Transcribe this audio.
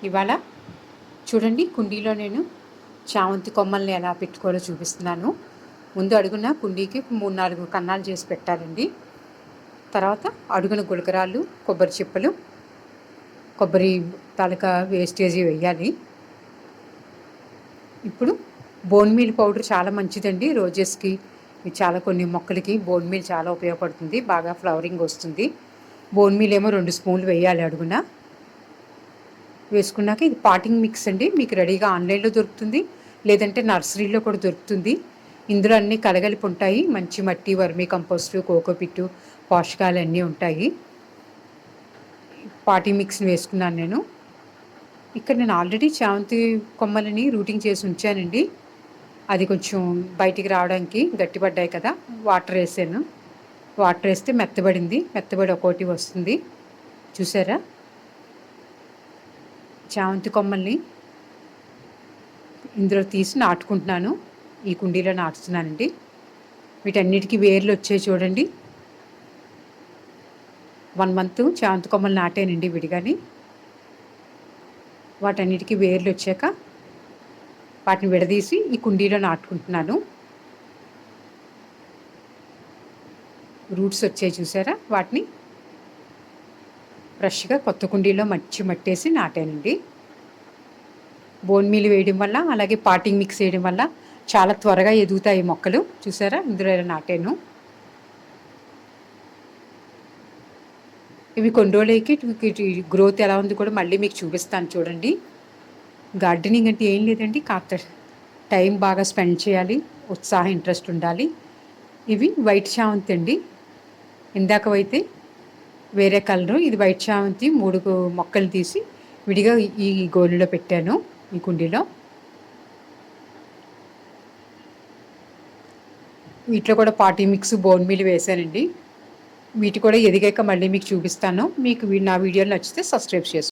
ఇవాళ చూడండి కుండీలో నేను చామంతి కొమ్మల్ని ఎలా పెట్టుకోవాలో చూపిస్తున్నాను. ముందు అడుగున కుండీకి 3-4 కన్నాలు చేసి పెట్టాలండి. తర్వాత అడుగున గులకరాళ్ళు, కొబ్బరి చిప్పలు, కొబ్బరి తాలూకా వేస్టేజీ వేయాలి. ఇప్పుడు బోన్ మీల్ పౌడర్ చాలా మంచిదండి. రోజెస్కి చాలా కొన్ని మొక్కలకి బోన్ మీల్ చాలా ఉపయోగపడుతుంది. బాగా ఫ్లవరింగ్ వస్తుంది. బోన్ మీల్ ఏమో 2 స్పూన్లు వేయాలి అడుగున. వేసుకున్నాక ఇది పాటింగ్ మిక్స్ అండి. మీకు రెడీగా ఆన్లైన్లో దొరుకుతుంది, లేదంటే నర్సరీలో కూడా దొరుకుతుంది. ఇందులో అన్నీ కలగలిపి ఉంటాయి. మంచి మట్టి, వర్మీ కంపోస్టు, కోకోపిట్టు, పోషకాలు అన్నీ ఉంటాయి. పాటింగ్ మిక్స్ని వేసుకున్నాను నేను. ఇక్కడ నేను ఆల్రెడీ చామంతి కొమ్మలని రూటింగ్ చేసి ఉంచానండి. అది కొంచెం బయటికి రావడానికి గట్టిపడ్డాయి కదా, వాటర్ వేసాను. వాటర్ వేస్తే మెత్తబడి ఒక్కోటి వస్తుంది. చూసారా? చామంతి కొమ్మల్ని ఇందులో తీసి నాటుకుంటున్నాను. ఈ కుండీలో నాటుతున్నానండి. వీటన్నిటికీ వేర్లు వచ్చాయి చూడండి. 1 మంత్ చామంతి కొమ్మలు నాటానండి విడిగాని. వాటన్నిటికీ వేర్లు వచ్చాక వాటిని విడదీసి ఈ కుండీలో నాటుకుంటున్నాను. రూట్స్ వచ్చాయి చూసారా? వాటిని ఫ్రెష్గా కొత్త కుండీలో మట్టేసి నాటానండి. బోన్ మీల్ వేయడం వల్ల, అలాగే పాటింగ్ మిక్స్ వేయడం వల్ల చాలా త్వరగా ఎదుగుతాయి మొక్కలు. చూసారా? ఇందులో నాటాను. ఇవి కొన్ని రోజులకి గ్రోత్ ఎలా ఉంది కూడా మళ్ళీ మీకు చూపిస్తాను చూడండి. గార్డెనింగ్ అంటే ఏం లేదండి, కాస్త టైం బాగా స్పెండ్ చేయాలి, ఉత్సాహం, ఇంట్రెస్ట్ ఉండాలి. ఇవి వైట్ చామంతి అండి. ఇందాకవైతే వేరే కలరు, ఇది వైట్ చామంతి. 3 మొక్కలు తీసి విడిగా ఈ గోలులో పెట్టాను, ఈ కుండీలో. వీటిలో కూడా పాటీ మిక్స్, బోన్ మీల్ వేసానండి. వీటి కూడా ఎదిగాక మళ్ళీ మీకు చూపిస్తాను. మీకు నా వీడియోలు నచ్చితే సబ్స్క్రైబ్ చేసుకోండి.